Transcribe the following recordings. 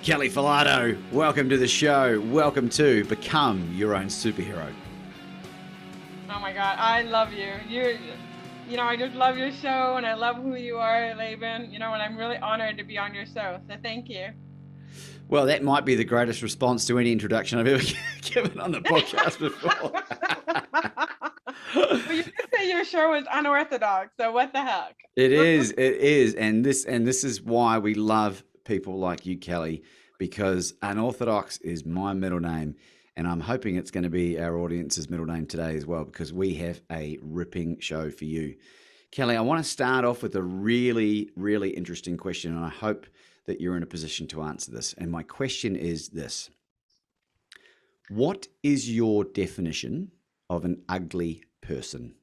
Kelly Falardeau, welcome to the show. Welcome to Become Your Own Superhero. Oh my God, I love you. I just love your show and I love who you are, Laban. And I'm really honored to be on your show. So thank you. Well, that might be the greatest response to any introduction I've ever given on the podcast before. Well, you did say your show is unorthodox, so what the heck? It is, and this is why we love people like you, Kelly, because unorthodox is my middle name, and I'm hoping it's going to be our audience's middle name today as well, because we have a ripping show for you. Kelly, I want to start off with a really, really interesting question, and I hope that you're in a position to answer this. And my question is this: what is your definition of an ugly person?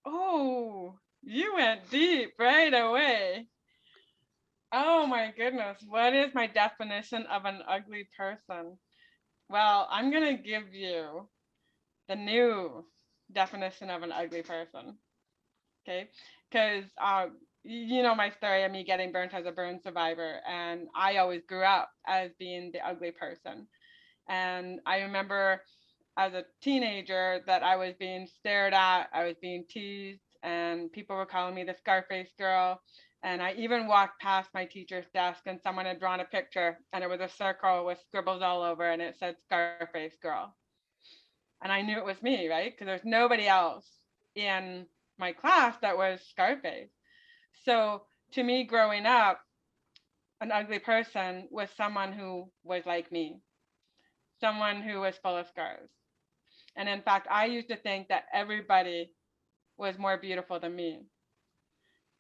Oh, you went deep right away. Oh my goodness, what is my definition of an ugly person? Well, I'm going to give you the new definition of an ugly person. Okay, because you know my story of me getting burnt as a burn survivor, and I always grew up as being the ugly person. And I remember as a teenager that I was being stared at, I was being teased, and people were calling me the Scarface girl. And I even walked past my teacher's desk and someone had drawn a picture and it was a circle with scribbles all over and it said Scarface girl. And I knew it was me, right? Because there's nobody else in my class that was Scarface. So to me, growing up, an ugly person was someone who was like me, someone who was full of scars. And in fact, I used to think that everybody was more beautiful than me.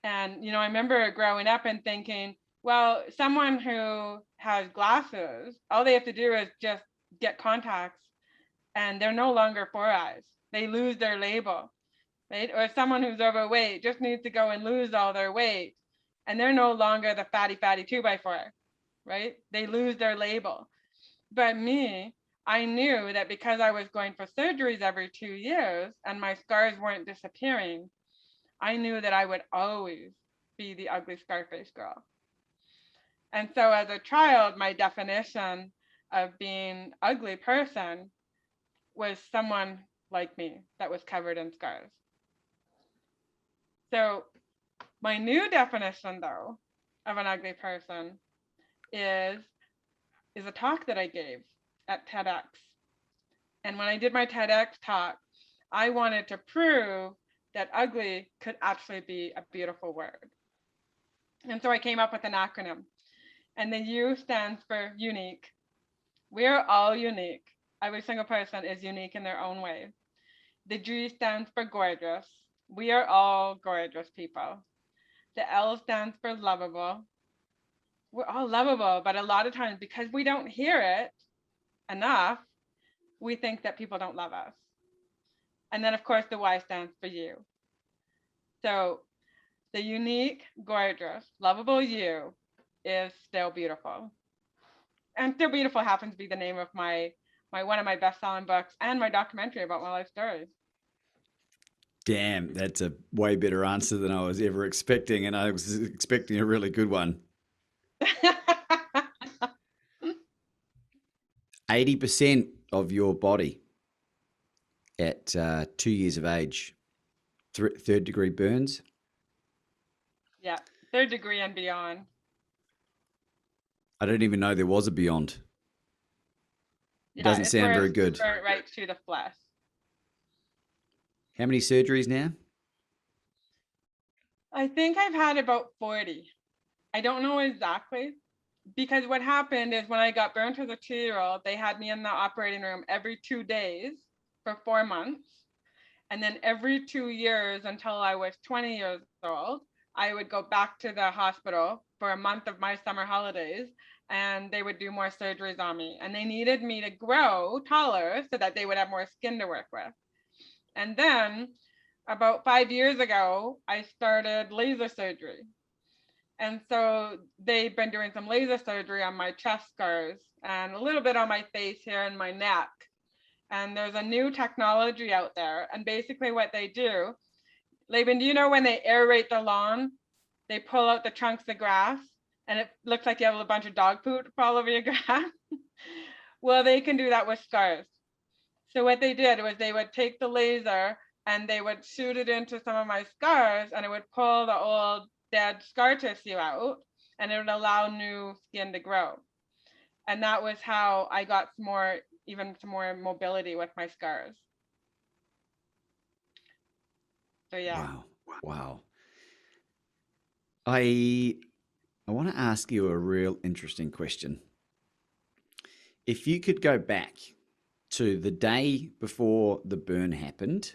And, I remember growing up and thinking, well, someone who has glasses, all they have to do is just get contacts and they're no longer 4 eyes. They lose their label, right? Or someone who's overweight just needs to go and lose all their weight and they're no longer the fatty 2x4, right? They lose their label. But me, I knew that because I was going for surgeries every 2 years and my scars weren't disappearing, I knew that I would always be the ugly Scarface girl. And so as a child, my definition of being ugly person was someone like me that was covered in scars. So my new definition, though, of an ugly person is a talk that I gave at TEDx. And when I did my TEDx talk, I wanted to prove that ugly could actually be a beautiful word. And so I came up with an acronym. And the U stands for unique. We're all unique. Every single person is unique in their own way. The G stands for gorgeous. We are all gorgeous people. The L stands for lovable. We're all lovable, but a lot of times because we don't hear it enough, we think that people don't love us. And then of course the Y stands for you. So the unique, gorgeous, lovable you is still beautiful. And Still Beautiful happens to be the name of my one of my best-selling books and my documentary about my life stories. Damn, that's a way better answer than I was ever expecting, and I was expecting a really good one. 80% of your body at 2 years of age, third degree burns. Yeah, third degree and beyond. I didn't even know there was a beyond. It Yeah, doesn't it's sound where very it's good. burnt right to the flesh. How many surgeries now? I think I've had about 40. I don't know exactly because what happened is when I got burnt as a 2-year-old, they had me in the operating room every 2 days for 4 months. And then every 2 years until I was 20 years old, I would go back to the hospital for a month of my summer holidays and they would do more surgeries on me. And they needed me to grow taller so that they would have more skin to work with. And then about 5 years ago, I started laser surgery. And so they've been doing some laser surgery on my chest scars and a little bit on my face here and my neck. And there's a new technology out there. And basically what they do, Laban, do you know when they aerate the lawn, they pull out the trunks of grass and it looks like you have a bunch of dog poop all over your grass. Well, they can do that with scars. So what they did was they would take the laser and they would shoot it into some of my scars, and it would pull the old dead scar tissue out, and it would allow new skin to grow. And that was how I got even some more mobility with my scars. So yeah. Wow. Wow. I I want to ask you a real interesting question. If you could go back to the day before the burn happened,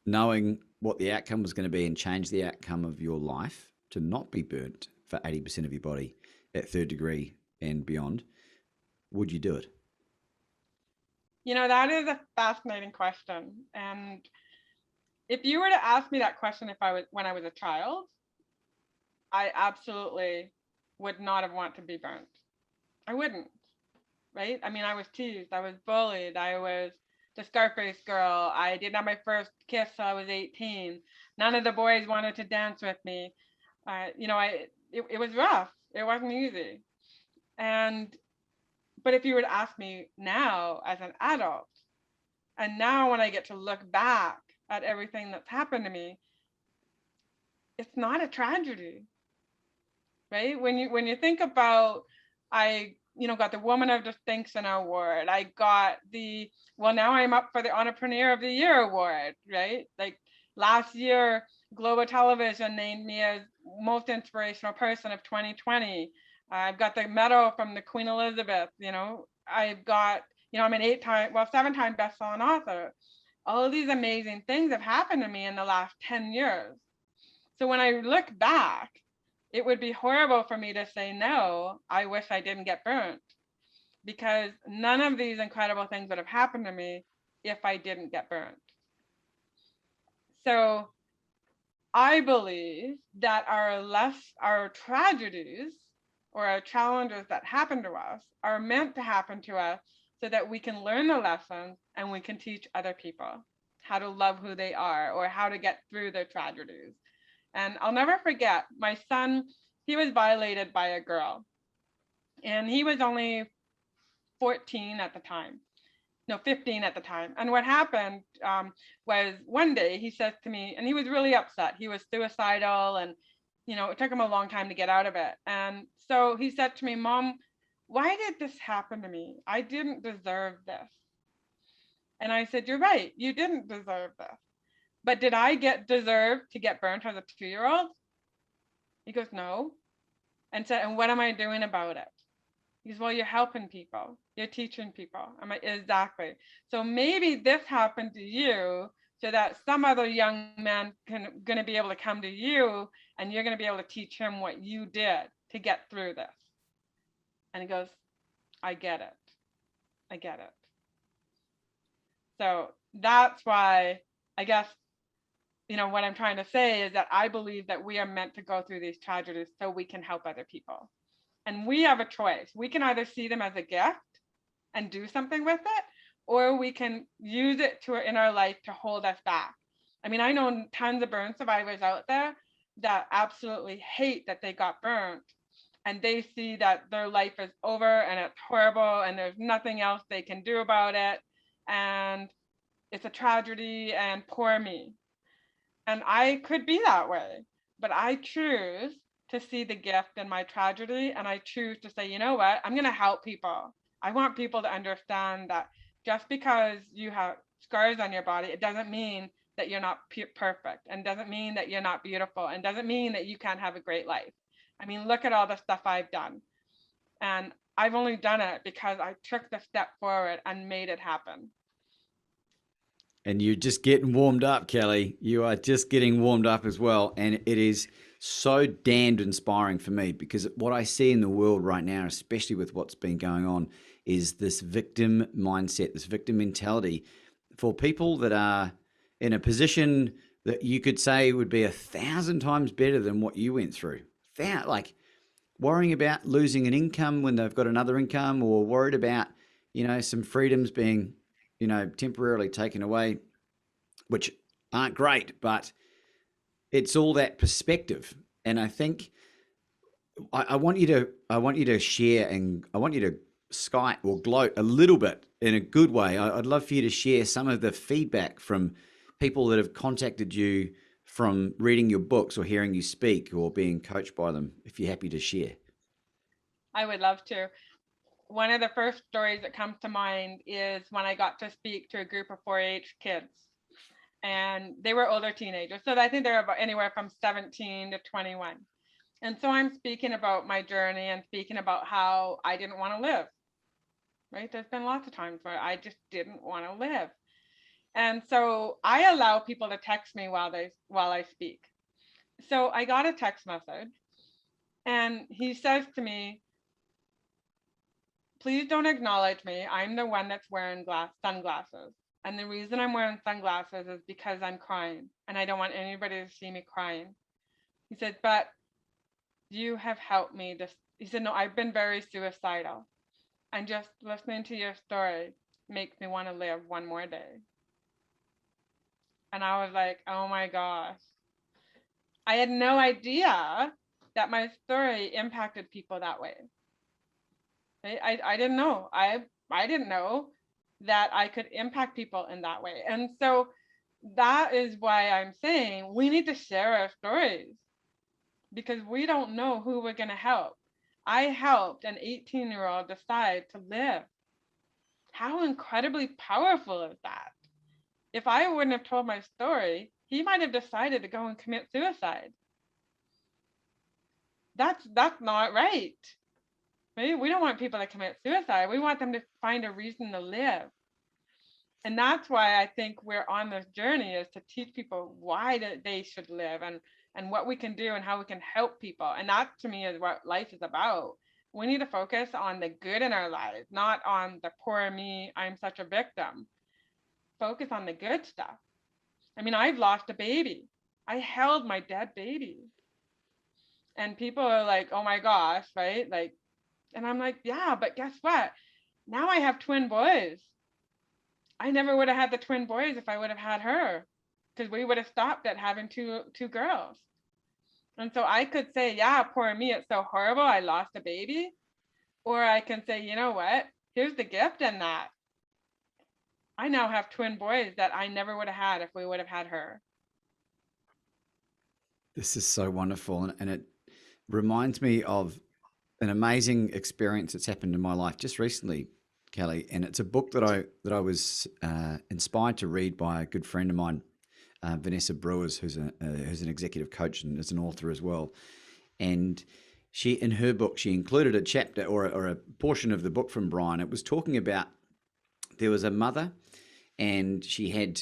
knowing what the outcome was going to be and change the outcome of your life to not be burnt for 80% of your body at third degree and beyond, would you do it? That is a fascinating question. And if you were to ask me that question when I was a child, I absolutely would not have wanted to be burnt. I wouldn't, right? I mean, I was teased, I was bullied, I was the Scarface girl. I didn't have my first kiss till I was 18. None of the boys wanted to dance with me. It was rough. It wasn't easy. And but if you were to ask me now as an adult, and now when I get to look back at everything that's happened to me, it's not a tragedy, right? When you think about, I got the Woman of Distinction award. I got now I'm up for the Entrepreneur of the Year award, right? Like last year, Global Television named me as most inspirational person of 2020. I've got the medal from the Queen Elizabeth. I've got, I'm an 7-time best-selling author. All of these amazing things have happened to me in the last 10 years. So when I look back, it would be horrible for me to say, no, I wish I didn't get burnt, because none of these incredible things would have happened to me if I didn't get burnt. So I believe that our tragedies or our challenges that happen to us are meant to happen to us so that we can learn the lessons and we can teach other people how to love who they are or how to get through their tragedies. And I'll never forget, my son, he was violated by a girl, and he was only 14 at the time. No, 15 at the time. And what happened was one day he says to me, and he was really upset. He was suicidal, and it took him a long time to get out of it. And so he said to me, Mom, why did this happen to me? I didn't deserve this. And I said, you're right. You didn't deserve this. But did I deserve to get burnt as a 2-year-old? He goes, no. And said, and what am I doing about it? He goes, well, you're helping people. You're teaching people. I'm like, exactly. So maybe this happened to you so that some other young man going to be able to come to you, and you're going to be able to teach him what you did to get through this. And he goes, I get it. I get it. So that's why, I guess, what I'm trying to say is that I believe that we are meant to go through these tragedies so we can help other people. And we have a choice. We can either see them as a gift and do something with it, or we can use it in our life to hold us back. I mean, I know tons of burn survivors out there that absolutely hate that they got burnt, and they see that their life is over and it's horrible and there's nothing else they can do about it, and it's a tragedy and poor me. And I could be that way, but I choose to see the gift in my tragedy, and I choose to say, you know what, I'm going to help people. I want people to understand that just because you have scars on your body, it doesn't mean that you're not perfect, and doesn't mean that you're not beautiful, and doesn't mean that you can't have a great life. I mean, look at all the stuff I've done. And I've only done it because I took the step forward and made it happen. And you're just getting warmed up, Kelly. You are just getting warmed up as well. And it is so damned inspiring for me, because what I see in the world right now, especially with what's been going on, is this victim mindset, this victim mentality for people that are in a position that you could say would be 1,000 times better than what you went through. Like worrying about losing an income when they've got another income, or worried about, some freedoms being, temporarily taken away, which aren't great, but it's all that perspective. And I think I want you to share, and I want you to skite or gloat a little bit in a good way. I'd love for you to share some of the feedback from people that have contacted you from reading your books or hearing you speak or being coached by them, if you're happy to share. I would love to. One of the first stories that comes to mind is when I got to speak to a group of 4-H kids, and they were older teenagers. So I think they're about anywhere from 17 to 21. And so I'm speaking about my journey and speaking about how I didn't want to live, right? There's been lots of times where I just didn't want to live. And so I allow people to text me while I speak. So I got a text message, and he says to me, "Please don't acknowledge me. I'm the one that's wearing sunglasses. And the reason I'm wearing sunglasses is because I'm crying, and I don't want anybody to see me crying." He said, "But you have helped me." He said, "No, I've been very suicidal. And just listening to your story makes me want to live one more day." And I was like, oh my gosh. I had no idea that my story impacted people that way. I didn't know. I didn't know that I could impact people in that way. And so that is why I'm saying we need to share our stories, because we don't know who we're going to help. I helped an 18-year-old decide to live. How incredibly powerful is that? If I wouldn't have told my story, he might have decided to go and commit suicide. That's not right. Right? We don't want people to commit suicide. We want them to find a reason to live. And that's why I think we're on this journey, is to teach people why they should live, and what we can do and how we can help people. And that, to me, is what life is about. We need to focus on the good in our lives, not on the poor me, I'm such a victim. Focus on the good stuff. I mean, I've lost a baby. I held my dead baby. And people are like, oh my gosh, right? Like, and I'm like, yeah, but guess what? Now I have twin boys. I never would have had the twin boys if I would have had her, because we would have stopped at having two girls. And so I could say, yeah, poor me, it's so horrible, I lost a baby. Or I can say, you know what? Here's the gift in that. I now have twin boys that I never would have had if we would have had her. This is so wonderful, and it reminds me of an amazing experience that's happened in my life just recently, Kelly. And it's a book that I was inspired to read by a good friend of mine, Vanessa Brewers, who's an executive coach and is an author as well. And she, in her book, she included a chapter or a portion of the book from Brian. It was talking about, there was a mother, and she had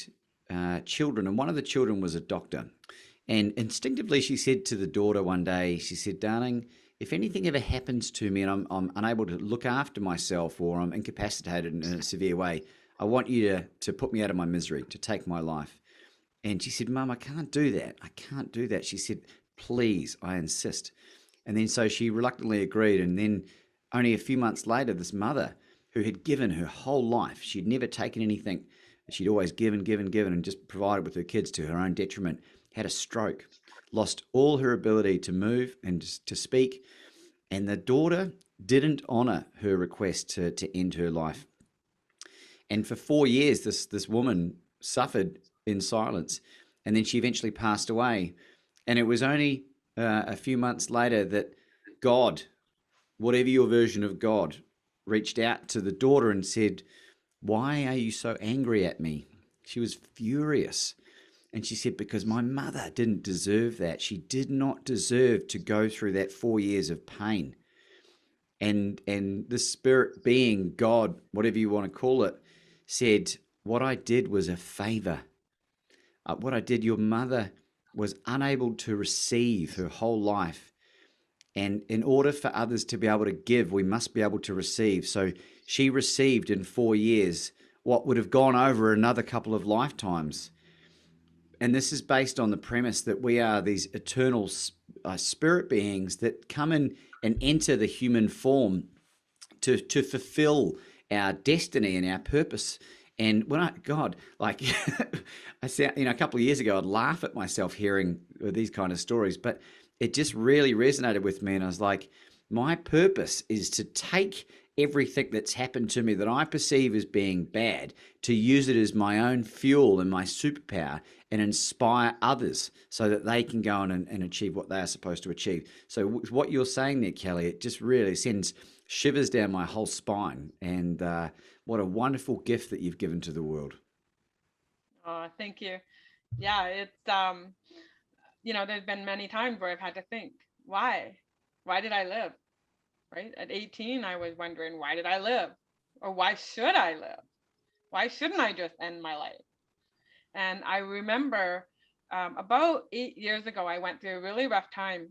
children, and one of the children was a doctor. And instinctively, she said to the daughter one day, she said, "Darling, if anything ever happens to me and I'm unable to look after myself, or I'm incapacitated in a severe way, I want you to put me out of my misery, to take my life." And she said, "Mum, I can't do that. I can't do that." She said, "Please, I insist." And then so she reluctantly agreed. And then only a few months later, this mother, who had given her whole life, she'd never taken anything, she'd always given, and just provided with her kids to her own detriment, had a stroke, lost all her ability to move and to speak. And the daughter didn't honor her request to end her life. And for 4 years, this woman suffered in silence. And then she eventually passed away. And it was only a few months later that God, whatever your version of God, reached out to the daughter and said, "Why are you so angry at me?" She was furious. And she said, "Because my mother didn't deserve that. She did not deserve to go through that 4 years of pain." And the spirit being, God, whatever you want to call it, said, "What I did was a favor. What I did, your mother was unable to receive her whole life. And in order for others to be able to give, we must be able to receive." So she received in 4 years what would have gone over another couple of lifetimes. And this is based on the premise that we are these eternal spirit beings that come in and enter the human form to fulfill our destiny and our purpose. And when God, like, I said, a couple of years ago, I'd laugh at myself hearing these kind of stories, but it just really resonated with me. And I was like, my purpose is to take everything that's happened to me that I perceive as being bad, to use it as my own fuel and my superpower and inspire others so that they can go on and achieve what they are supposed to achieve. So, what you're saying there, Kelly, it just really sends shivers down my whole spine. And what a wonderful gift that you've given to the world. Oh, thank you. Yeah, it's there's been many times where I've had to think, why? Why did I live? Right? At 18, I was wondering, why did I live? Or why should I live? Why shouldn't I just end my life? And I remember about 8 years ago, I went through a really rough time,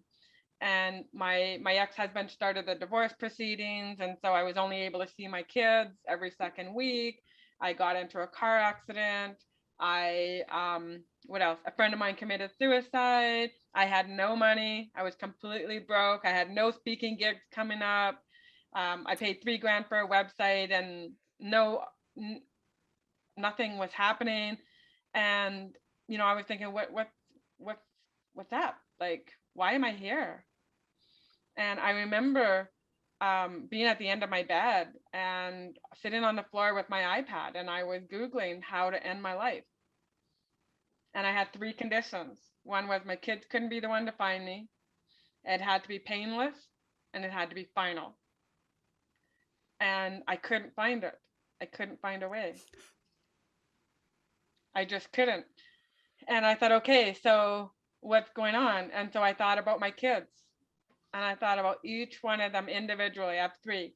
and my ex-husband started the divorce proceedings, and so I was only able to see my kids every second week. I got into a car accident. I what else? A friend of mine committed suicide. I had no money. I was completely broke. I had no speaking gigs coming up. I paid $3,000 for a website, and nothing was happening. And I was thinking, what's what's up? Like, why am I here? And I remember being at the end of my bed and sitting on the floor with my iPad, and I was Googling how to end my life. And I had three conditions. One was my kids couldn't be the one to find me, it had to be painless, and it had to be final. And I couldn't find it. I couldn't find a way. I just couldn't. And I thought, okay, so what's going on? And so I thought about my kids, and I thought about each one of them individually. I have three,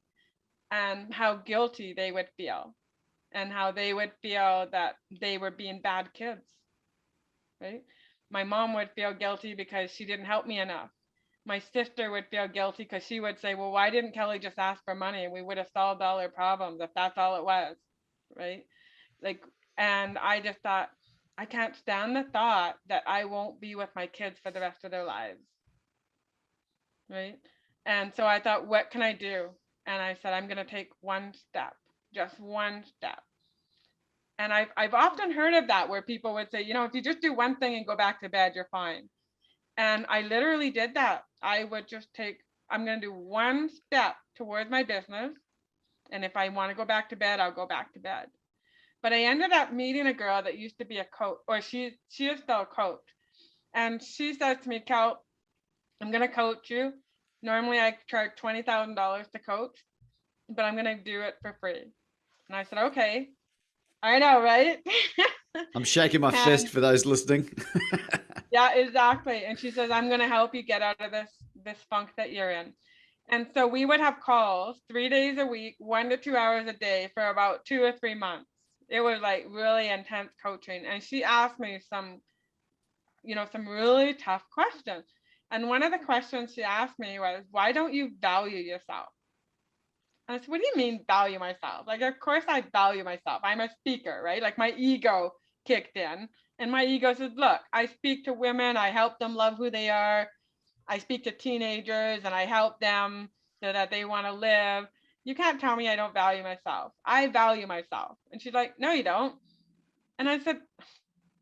and how guilty they would feel, and how they would feel that they were being bad kids, right? My mom would feel guilty because she didn't help me enough. My sister would feel guilty because she would say, well, why didn't Kelly just ask for money? We would have solved all her problems if that's all it was, right? Like, and I just thought, I can't stand the thought that I won't be with my kids for the rest of their lives, right? And so I thought, what can I do? And I said, I'm going to take one step, just one step. And I've often heard of that, where people would say, if you just do one thing and go back to bed, you're fine. And I literally did that. I would just I'm going to do one step towards my business. And if I want to go back to bed, I'll go back to bed. But I ended up meeting a girl that used to be a coach, or she is still a coach. And she says to me, Cal, I'm going to coach you. Normally I charge $20,000 to coach, but I'm going to do it for free. And I said, okay. I know, right? I'm shaking my fist And for those listening. yeah, exactly. And she says, I'm going to help you get out of this funk that you're in. And so we would have calls 3 days a week, 1 to 2 hours a day for about 2 or 3 months. It was like really intense coaching. And she asked me some really tough questions. And one of the questions she asked me was, why don't you value yourself? And I said, what do you mean value myself? Like, of course I value myself. I'm a speaker, right? Like my ego kicked in. And my ego says, look, I speak to women, I help them love who they are. I speak to teenagers and I help them so that they want to live. You can't tell me I don't value myself. I value myself. And she's like, no, you don't. And I said,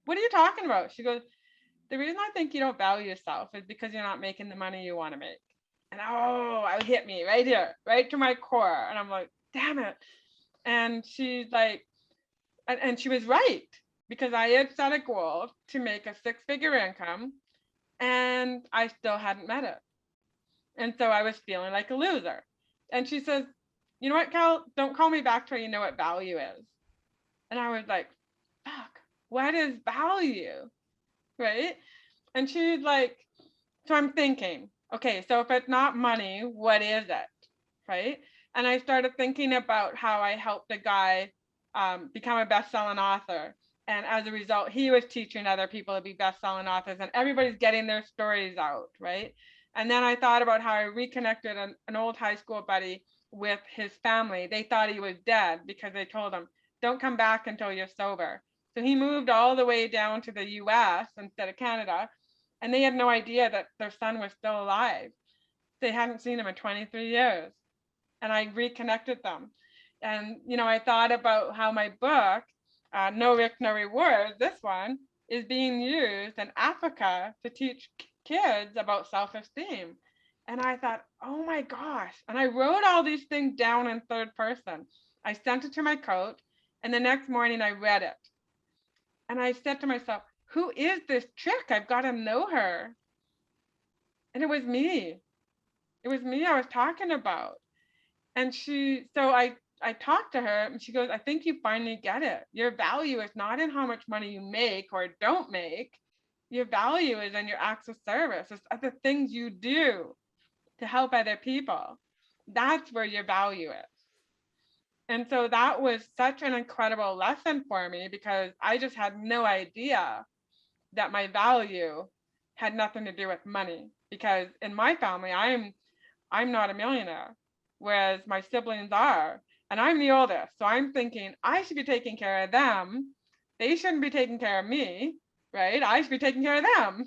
what are you talking about? She goes, the reason I think you don't value yourself is because you're not making the money you want to make. And it hit me right here, right to my core. And I'm like, damn it. And she's like, and she was right, because I had set a goal to make a six-figure income, and I still hadn't met it. And so I was feeling like a loser. And she says, you know what, Cal, don't call me back till you know what value is. And I was like, fuck, what is value? Right? And she's like, so I'm thinking, okay, so if it's not money, what is it? Right? And I started thinking about how I helped a guy become a best-selling author. And as a result, he was teaching other people to be best-selling authors, and everybody's getting their stories out, right? And then I thought about how I reconnected an old high school buddy with his family. They thought he was dead because they told him, don't come back until you're sober. So he moved all the way down to the US instead of Canada, and they had no idea that their son was still alive. They hadn't seen him in 23 years. And I reconnected them. And, I thought about how my book, No Risk, No Reward, this one, is being used in Africa to teach kids about self-esteem. And I thought, oh my gosh. And I wrote all these things down in third person. I sent it to my coach, and the next morning I read it. And I said to myself, who is this chick? I've got to know her. And it was me. It was me I was talking about. And I talked to her, and she goes, I think you finally get it. Your value is not in how much money you make or don't make. Your value is in your acts of service. It's the things you do to help other people. That's where your value is. And so that was such an incredible lesson for me, because I just had no idea that my value had nothing to do with money. Because in my family, I'm not a millionaire, whereas my siblings are, and I'm the oldest. So I'm thinking I should be taking care of them. They shouldn't be taking care of me, right? I should be taking care of them.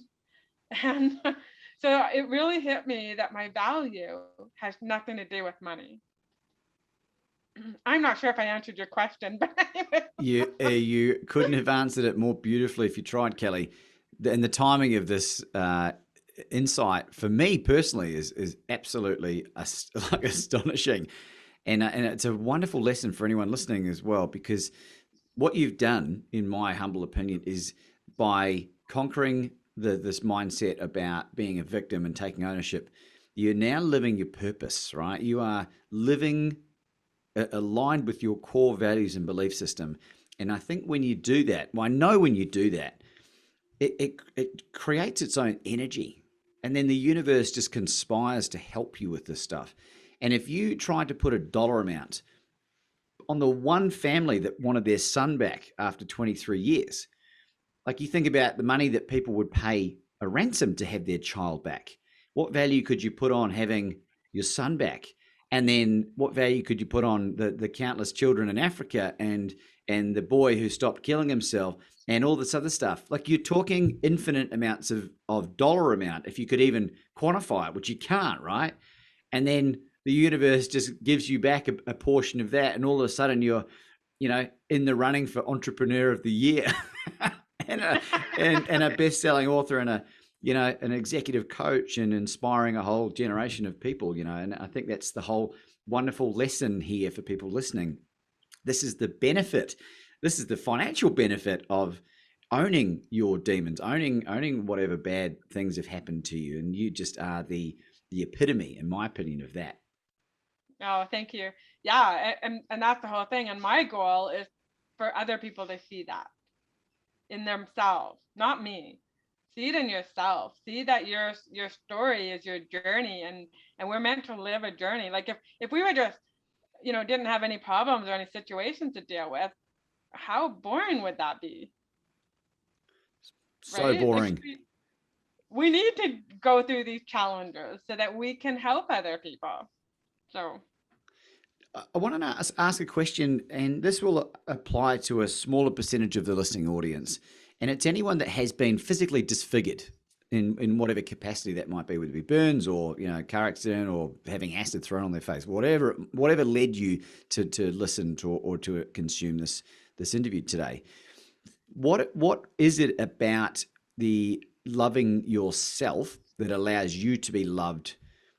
And so it really hit me that my value has nothing to do with money. I'm not sure if I answered your question, but anyway. You couldn't have answered it more beautifully if you tried, Kelly. And the timing of this insight for me personally is absolutely like astonishing, and it's a wonderful lesson for anyone listening as well, because what you've done, in my humble opinion, is by conquering this mindset about being a victim and taking ownership, you're now living your purpose, right? You are living aligned with your core values and belief system. And I think when you do that, well, I know when you do that, it creates its own energy. And then the universe just conspires to help you with this stuff. And if you tried to put a dollar amount on the one family that wanted their son back after 23 years, like you think about the money that people would pay a ransom to have their child back. What value could you put on having your son back? And then what value could you put on the countless children in Africa and the boy who stopped killing himself and all this other stuff? Like, you're talking infinite amounts of dollar amount, if you could even quantify it, which you can't, right? And then the universe just gives you back a portion of that, and all of a sudden you're, in the running for entrepreneur of the year. and a best-selling author, and an executive coach, and inspiring a whole generation of people. And I think that's the whole wonderful lesson here for people listening. This is the benefit. This is the financial benefit of owning your demons, owning whatever bad things have happened to you, and you just are the epitome, in my opinion, of that. Oh, thank you. Yeah, and that's the whole thing. And my goal is for other people to see that in themselves, not me. See it in yourself. See that your story is your journey, and we're meant to live a journey. Like if we were just, didn't have any problems or any situations to deal with, how boring would that be? So Right? Like boring. we need to go through these challenges so that we can help other people. So I want to ask a question, and this will apply to a smaller percentage of the listening audience. And it's anyone that has been physically disfigured in whatever capacity that might be, whether it be burns or car accident or having acid thrown on their face, whatever led you to listen to or to consume this interview today. What is it about the loving yourself that allows you to be loved,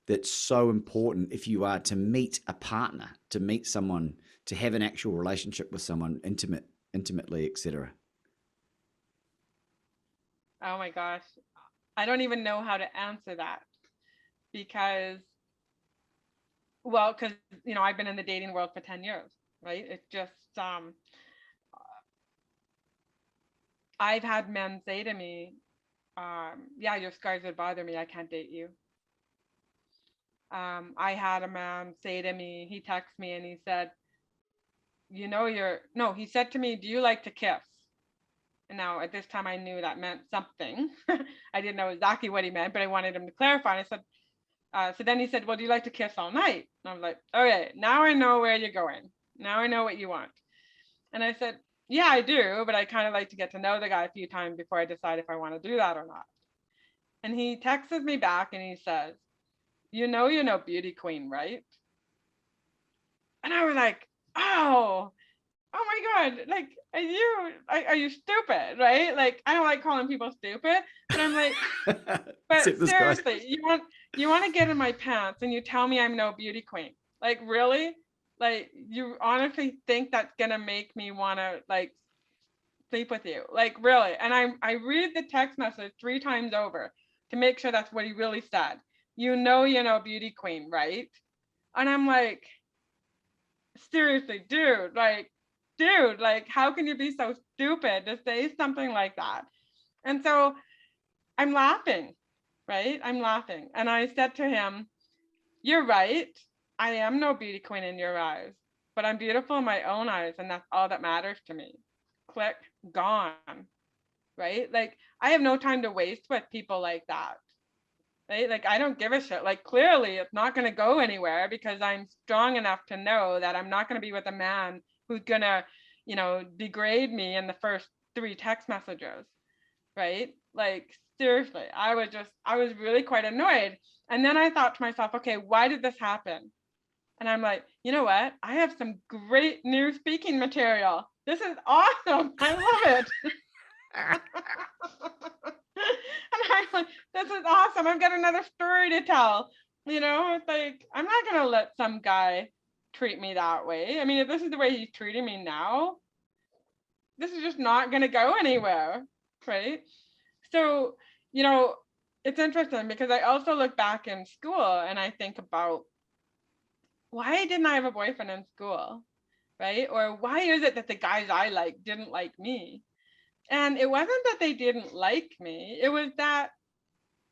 that's so important if you are to meet a partner, to meet someone, to have an actual relationship with someone intimately, etc.? oh my gosh, I don't even know how to answer that, because because I've been in the dating world for 10 years, right? It's just I've had men say to me, yeah, your scars would bother me, I can't date you. I had a man say to me, he texted me and he said, no, he said to me, do you like to kiss? And now at this time I knew that meant something. I didn't know exactly what he meant, but I wanted him to clarify. And I said, so then he said, well, do you like to kiss all night? And I was like, okay, now I know where you're going. Now I know what you want. And I said, yeah, I do, but I kind of like to get to know the guy a few times before I decide if I want to do that or not. And he texts me back and he says, you're no beauty queen, right? And I was like, oh, oh my God, like, are you stupid, right? Like, I don't like calling people stupid, but I'm like, but Except this guy. seriously, you want to get in my pants and you tell me I'm no beauty queen. Like, really? Like, you honestly think that's gonna make me wanna like sleep with you? Like, really? And I read the text message 3 times over to make sure that's what he really said. You're no beauty queen, right? And I'm like, seriously, dude, like, how can you be so stupid to say something like that? And so I'm laughing, right? I'm laughing. And I said to him, you're right. I am no beauty queen in your eyes, but I'm beautiful in my own eyes. And that's all that matters to me. Click, gone, right? Like, I have no time to waste with people like that. Right? Like, I don't give a shit. Like, clearly it's not going to go anywhere because I'm strong enough to know that I'm not going to be with a man who's going to, degrade me in the first 3 text messages. Right? Like, seriously, I was really quite annoyed. And then I thought to myself, okay, why did this happen? And I'm like, you know what? I have some great new speaking material. This is awesome. I love it. And I'm like, this is awesome. I've got another story to tell. It's like, I'm not going to let some guy treat me that way. I mean, if this is the way he's treating me now, this is just not going to go anywhere. Right. So, you know, it's interesting because I also look back in school and I think about, why didn't I have a boyfriend in school? Right. Or why is it that the guys I like didn't like me? And it wasn't that they didn't like me. It was that,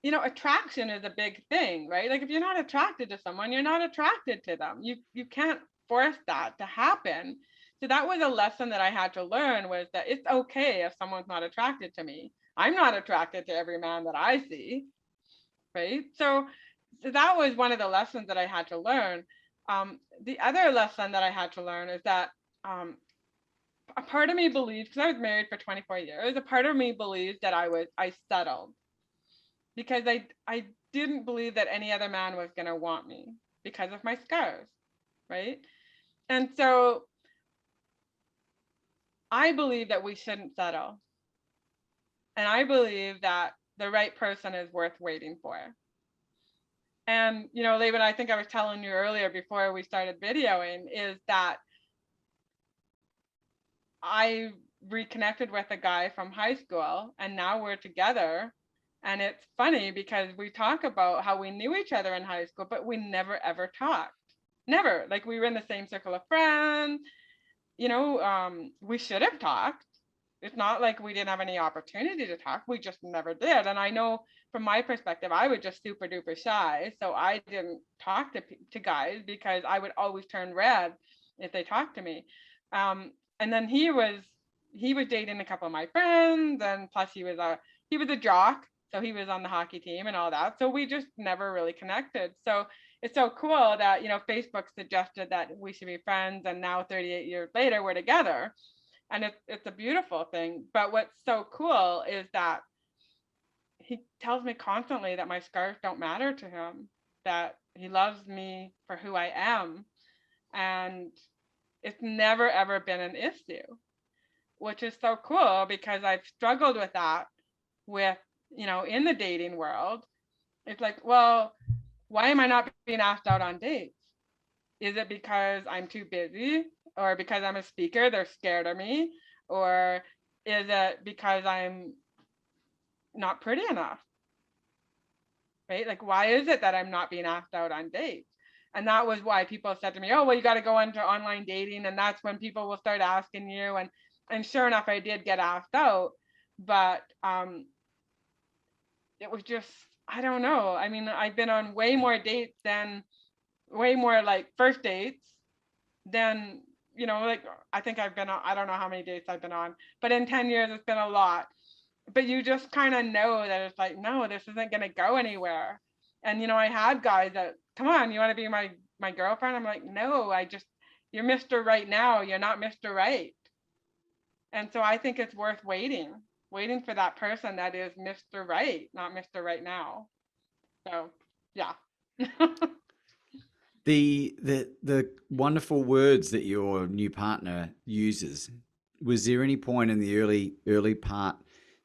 attraction is a big thing, right? Like, if you're not attracted to someone, you're not attracted to them. You can't force that to happen. So that was a lesson that I had to learn, was that it's okay if someone's not attracted to me. I'm not attracted to every man that I see, right? So that was one of the lessons that I had to learn. The other lesson that I had to learn is that, a part of me believes, because I was married for 24 years, a part of me believes that I settled because I didn't believe that any other man was going to want me because of my scars, right? And so I believe that we shouldn't settle. And I believe that the right person is worth waiting for. And, Laban, I think I was telling you earlier before we started videoing, is that I reconnected with a guy from high school and now we're together. And it's funny because we talk about how we knew each other in high school, but we never ever talked. Never. Like, we were in the same circle of friends. We should have talked. It's not like we didn't have any opportunity to talk. We just never did. And I know from my perspective, I was just super duper shy. So I didn't talk to guys because I would always turn red if they talked to me. And then he was dating a couple of my friends, and plus he was a jock, so he was on the hockey team and all that. So we just never really connected. So it's so cool that Facebook suggested that we should be friends, and now 38 years later we're together, and it's a beautiful thing. But what's so cool is that he tells me constantly that my scars don't matter to him, that he loves me for who I am, and it's never ever been an issue, which is so cool because I've struggled with that with, in the dating world. It's like, well, why am I not being asked out on dates? Is it because I'm too busy, or because I'm a speaker, they're scared of me? Or is it because I'm not pretty enough? Right? Like, why is it that I'm not being asked out on dates? And that was why people said to me, oh, well, you got to go into online dating. And that's when people will start asking you. And sure enough, I did get asked out. But it was just, I don't know. I mean, I've been on way more like first dates than, like, I think I've been on, I don't know how many dates I've been on, but in 10 years, it's been a lot. But you just kind of know that it's like, no, this isn't going to go anywhere. And, I had guys that, come on, you want to be my girlfriend? I'm like, no, you're Mr. Right now. You're not Mr. Right. And so I think it's worth waiting for that person that is Mr. Right, not Mr. Right now. So, yeah. The wonderful words that your new partner uses. Was there any point in the early part,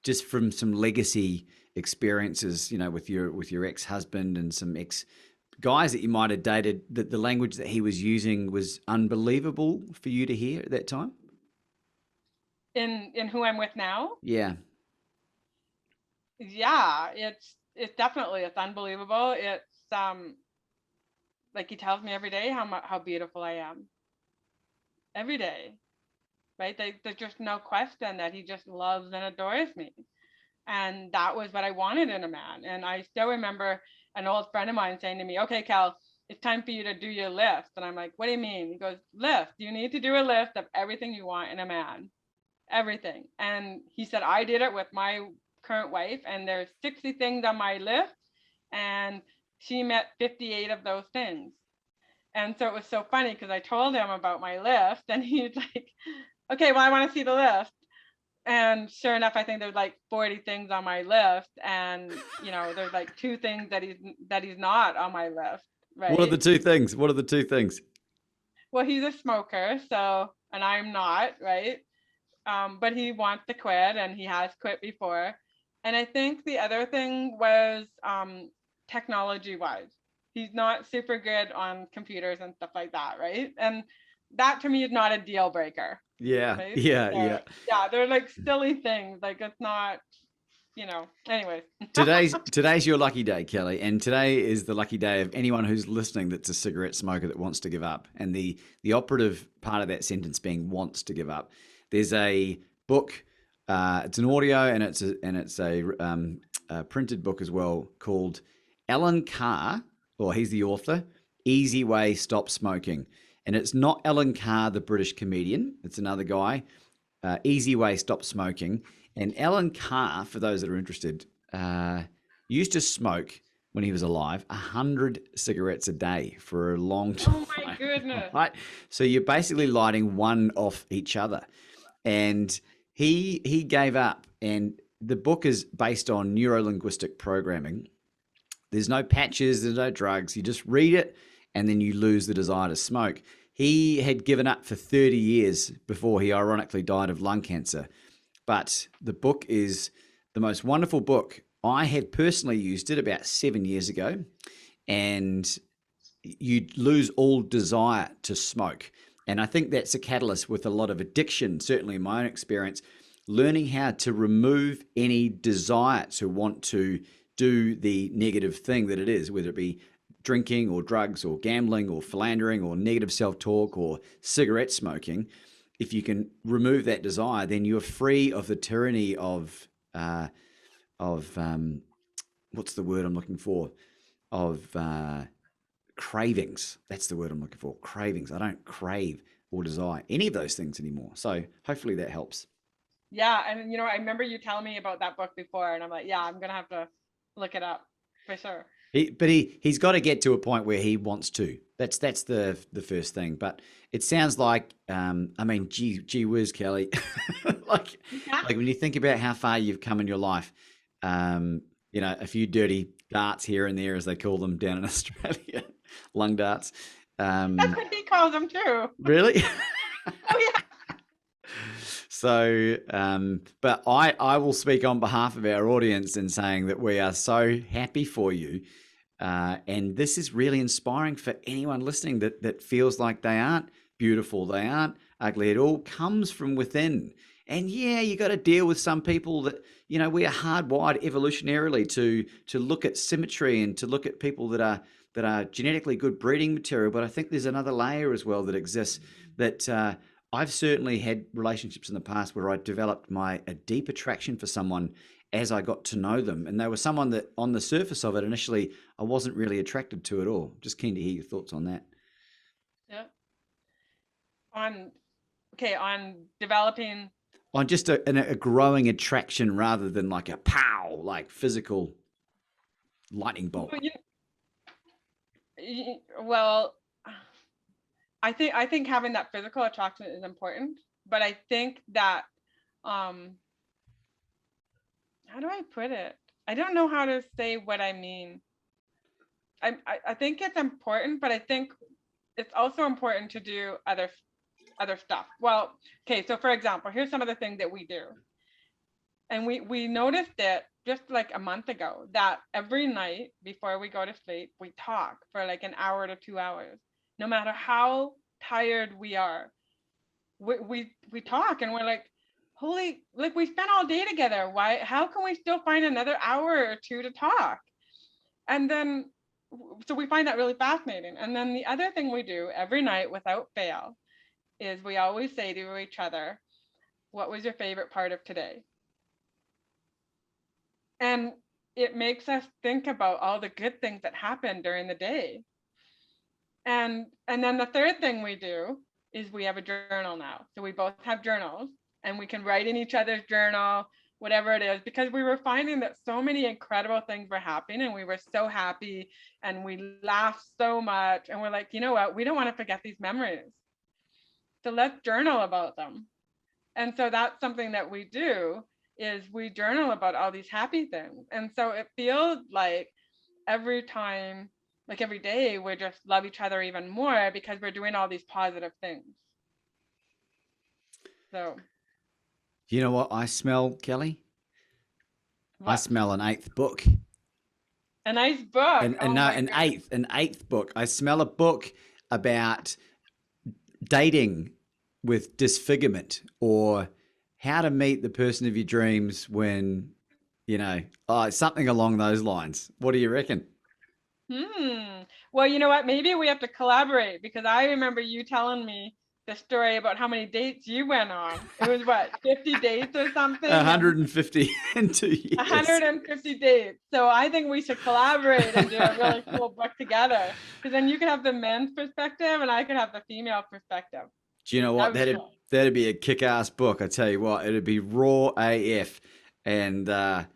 just from some legacy experiences, with your ex husband and some ex guys that you might have dated, that the language that he was using was unbelievable for you to hear at that time? In who I'm with now? Yeah, Yeah, it's definitely, it's unbelievable. It's like he tells me every day how beautiful I am every day, right? There's just no question that he just loves and adores me. And that was what I wanted in a man. And I still remember an old friend of mine saying to me, "Okay, Cal, it's time for you to do your list." And I'm like, "What do you mean?" He goes, "List. You need to do a list of everything you want in a man, everything." And he said, I did it with my current wife, and there's 60 things on my list, and she met 58 of those things. And so it was so funny because I told him about my list, and he's like, "Okay, well, I want to see the list." And sure enough, I think there's like 40 things on my list, and there's like two things that he's not on my list, what are the right? two things? What are the two things? Well, he's a smoker, so, and I'm not, right? But he wants to quit, and he has quit before. And I think the other thing was, technology wise, he's not super good on computers and stuff like that, right? And that to me is not a deal breaker, Yeah, right? yeah, So, yeah. yeah, they're like silly things. Like, it's not, anyways. Today's your lucky day, Kelly, and today is the lucky day of anyone who's listening that's a cigarette smoker that wants to give up. And the operative part of that sentence being wants to give up. There's a book. It's an audio, and it's a printed book as well, called Alan Carr, or he's the author. Easy Way Stop Smoking, and it's not Alan Carr, the British comedian. It's another guy. Easy Way Stop Smoking. And Alan Carr, for those that are interested, uh, used to smoke when he was alive 100 cigarettes a day for a long Oh my time, goodness. right? So you're basically lighting one off each other. And he gave up. And the book is based on neuro linguistic programming. There's no patches, there's no drugs. You just read it, and then you lose the desire to smoke. He had given up for 30 years before he ironically died of lung cancer. But the book is the most wonderful book. I had personally used it about 7 years ago, and you lose all desire to smoke. And I think that's a catalyst with a lot of addiction, certainly in my own experience, learning how to remove any desire to want to do the negative thing that it is, whether it be drinking or drugs or gambling or philandering or negative self talk or cigarette smoking. If you can remove that desire, then you're free of the tyranny of what's the word I'm looking for, of cravings. That's the word I'm looking for. Cravings. I don't crave or desire any of those things anymore. So hopefully that helps. Yeah, and I remember you telling me about that book before, and I'm like, yeah, I'm gonna have to look it up for sure. He's got to get to a point where he wants to. That's the first thing. But it sounds like I mean, gee whiz, Kelly, like Yeah, like when you think about how far you've come in your life, um, a few dirty darts here and there, as they call them down in Australia, lung darts. that's Um, what he calls them too. really. Oh yeah. So, but I will speak on behalf of our audience in saying that we are so happy for you. And this is really inspiring for anyone listening that feels like they aren't beautiful, they aren't ugly. It all comes from within. And yeah, you got to deal with some people that, we are hardwired evolutionarily to look at symmetry and to look at people that are genetically good breeding material. But I think there's another layer as well that exists that I've certainly had relationships in the past where I developed a deep attraction for someone as I got to know them. And they were someone that on the surface of it, initially, I wasn't really attracted to at all. Just keen to hear your thoughts on that. Yeah. On Okay, on developing. On just a growing attraction rather than like a pow, like physical lightning bolt. Well, well, I think having that physical attraction is important, but I think that, um how do I put it? I don't know how to say what I mean. I think it's important, but I think it's also important to do other stuff. Well, okay, so for example, here's some of the things that we do. And we noticed it just like a month ago that every night before we go to sleep, we talk for like an hour to 2 hours. No matter how tired we are, we talk and we're like, holy, like we spent all day together. Why? How can we still find another hour or two to talk? And then, so we find that really fascinating. And then the other thing we do every night without fail is we always say to each other, what was your favorite part of today? And it makes us think about all the good things that happened during the day. And then the third thing we do is we have a journal now. So we both have journals and we can write in each other's journal, whatever it is, because we were finding that so many incredible things were happening and we were so happy and we laughed so much. And we're like, you know what? We don't want to forget these memories. So let's journal about them. And so that's something that we do is we journal about all these happy things. And so it feels like every time, like every day, we just love each other even more because we're doing all these positive things. So You know what I smell, Kelly? I what? smell an eighth book. A nice book. And Oh no, my goodness. an eighth book. I smell a book about dating with disfigurement, or how to meet the person of your dreams when, something along those lines. What do you reckon? Well, you know what? Maybe we have to collaborate because I remember you telling me the story about how many dates you went on. It was what, 50 dates or something? And 150 in 2 years. 150 dates. So I think we should collaborate and do a really cool book together. Because then you could have the men's perspective and I could have the female perspective. Do you know That what? would be cool. That'd be a kick-ass book. I tell you what, it'd be raw AF, and I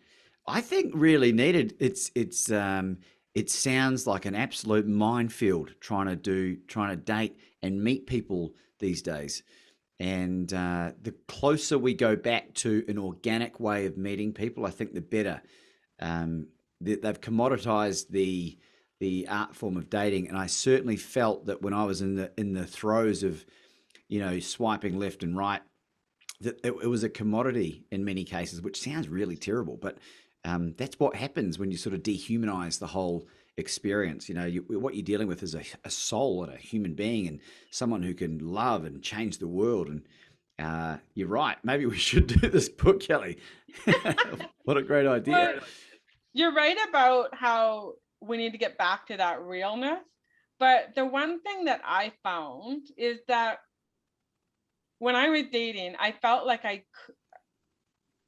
think really needed. It sounds like an absolute minefield trying to date and meet people these days. And the closer we go back to an organic way of meeting people, I think the better. They've commoditized the art form of dating, and I certainly felt that when I was in the throes of swiping left and right, that it was a commodity in many cases, which sounds really terrible, but that's what happens when you sort of dehumanize the whole experience. What you're dealing with is a soul and a human being and someone who can love and change the world. And you're right. Maybe we should do this book, Kelly. What a great idea. Well, you're right about how we need to get back to that realness. But the one thing that I found is that when I was dating, I felt like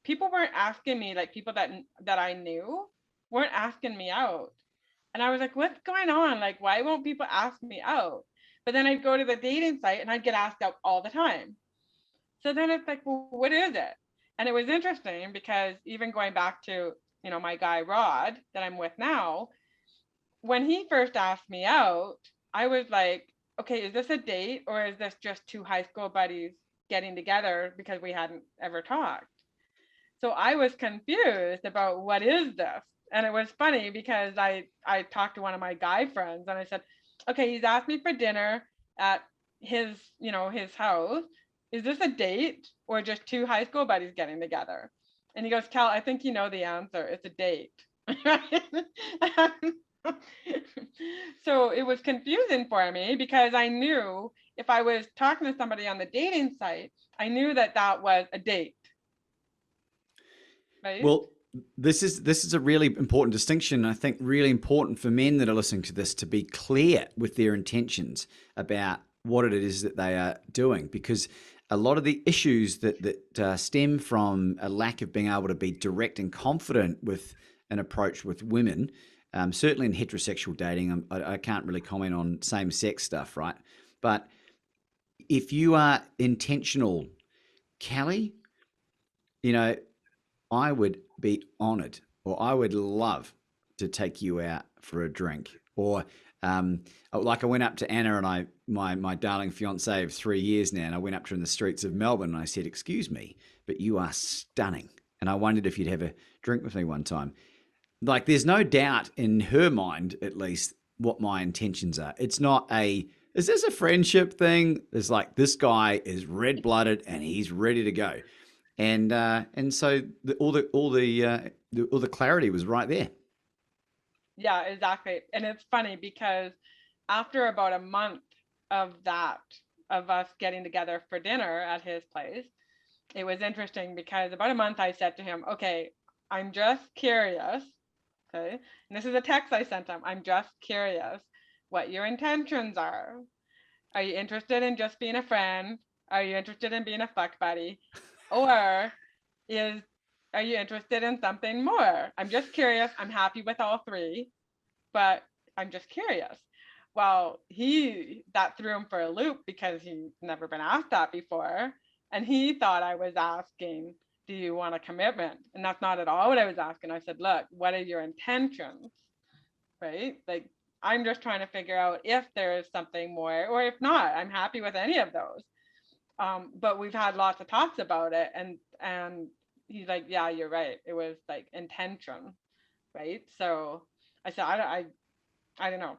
people weren't asking me, like people that I knew weren't asking me out. And I was like, what's going on? Like, why won't people ask me out? But then I'd go to the dating site and I'd get asked out all the time. So then it's like, well, what is it? And it was interesting because even going back to, my guy Rod that I'm with now, when he first asked me out, I was like, okay, is this a date or is this just two high school buddies getting together because we hadn't ever talked? So I was confused about what is this? And it was funny because I talked to one of my guy friends and I said, okay, he's asked me for dinner at his house. Is this a date or just two high school buddies getting together? And he goes, Cal, I think you know the answer. It's a date. So it was confusing for me because I knew if I was talking to somebody on the dating site, I knew that that was a date. Right? Well, this is a really important distinction. I think really important for men that are listening to this to be clear with their intentions about what it is that they are doing, because a lot of the issues that stem from a lack of being able to be direct and confident with an approach with women, certainly in heterosexual dating, I can't really comment on same-sex stuff, right? But if you are intentional, Callie, I would be honored, or I would love to take you out for a drink. Or like I went up to Anna and my darling fiance of 3 years now, and I went up to her in the streets of Melbourne and I said, excuse me, but you are stunning. And I wondered if you'd have a drink with me one time. Like, there's no doubt in her mind, at least, what my intentions are. It's not is this a friendship thing? It's like, this guy is red blooded and he's ready to go. And so all the clarity was right there. Yeah, exactly. And it's funny because after about a month of that, of us getting together for dinner at his place, it was interesting because about a month I said to him, okay, I'm just curious. Okay. And this is a text I sent him. I'm just curious what your intentions are. Are you interested in just being a friend? Are you interested in being a fuck buddy? Or is are you interested in something more? I'm just curious. I'm happy with all three, but I'm just curious. Well, that threw him for a loop because he's never been asked that before. And he thought I was asking, do you want a commitment? And that's not at all what I was asking. I said, look, what are your intentions? Right? Like, I'm just trying to figure out if there is something more, or if not, I'm happy with any of those. But we've had lots of talks about it, and he's like, yeah, you're right. It was like intention, right? So I said, I don't know.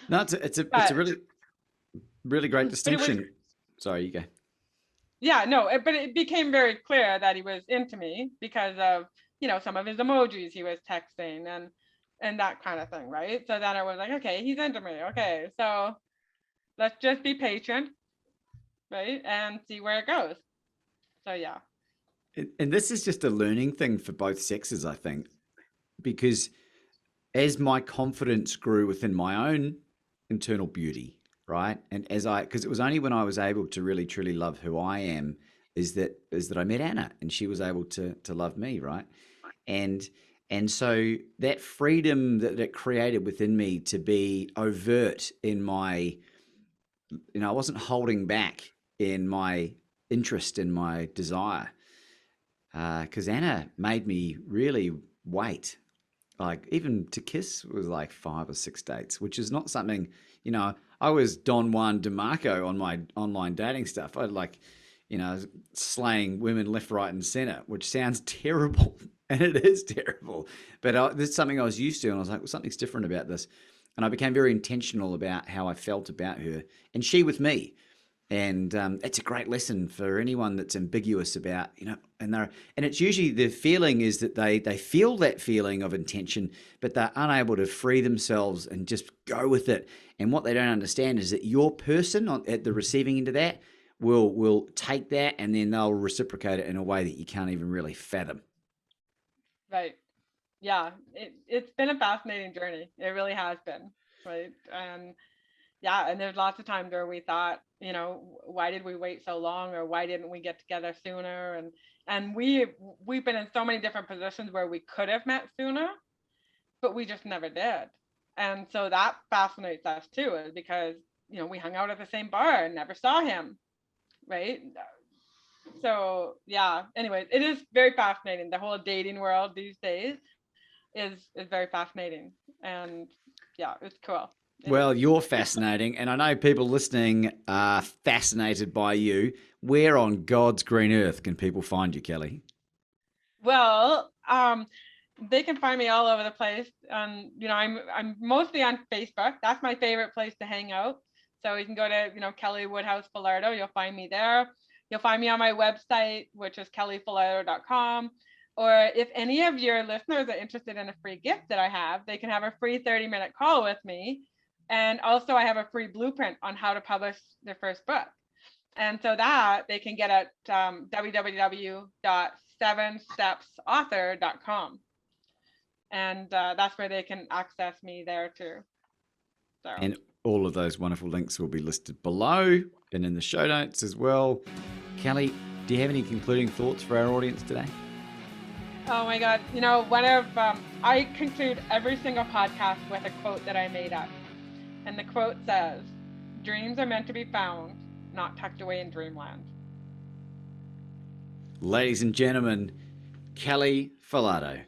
No, it's a but really great but it was, distinction. Sorry, you go. yeah, no, but it became very clear that he was into me because of, some of his emojis he was texting and that kind of thing, right? So then I was like, okay, he's into me. Okay, so let's just be patient, right? And see where it goes. So yeah. And this is just a learning thing for both sexes, I think, because as my confidence grew within my own internal beauty, right? And because it was only when I was able to really truly love who I am, is that I met Anna, and she was able to love me, right? And and so that freedom that it created within me to be overt in my, I wasn't holding back in my interest, in my desire, because Anna made me really wait. Like, even to kiss was like 5 or 6 dates, which is not something, I was Don Juan DeMarco on my online dating stuff. I'd like, slaying women left, right, and center, which sounds terrible. And it is terrible. But this is something I was used to. And I was like, well, something's different about this. And I became very intentional about how I felt about her, and she with me. And it's a great lesson for anyone that's ambiguous about, and it's usually the feeling is that they feel that feeling of intention, but they're unable to free themselves and just go with it. And what they don't understand is that your person at the receiving end of that will take that, and then they'll reciprocate it in a way that you can't even really fathom. Right. Yeah. It's been a fascinating journey. It really has been. Right. And yeah, and there's lots of times where we thought, why did we wait so long, or why didn't we get together sooner? And we've been in so many different positions where we could have met sooner, but we just never did. And so that fascinates us too, is because we hung out at the same bar and never saw him, right? So yeah. Anyways, it is very fascinating. The whole dating world these days is very fascinating, and yeah, it's cool. It is. Well, you're fascinating, and I know people listening are fascinated by you. Where on God's green earth can people find you, Kelly? Well, they can find me all over the place. I'm mostly on Facebook. That's my favorite place to hang out. So you can go to Kelly Woodhouse Falardeau. You'll find me there. You'll find me on my website, which is kellyfalardeau.com. Or if any of your listeners are interested in a free gift that I have, they can have a free 30-minute call with me. And also, I have a free blueprint on how to publish their first book. And so that they can get at www.7stepsauthor.com. And that's where they can access me there too. So. And all of those wonderful links will be listed below and in the show notes as well. Kelly, do you have any concluding thoughts for our audience today? Oh my God. I conclude every single podcast with a quote that I made up. And the quote says, "Dreams are meant to be found, not tucked away in dreamland." Ladies and gentlemen, Kelly Falardeau.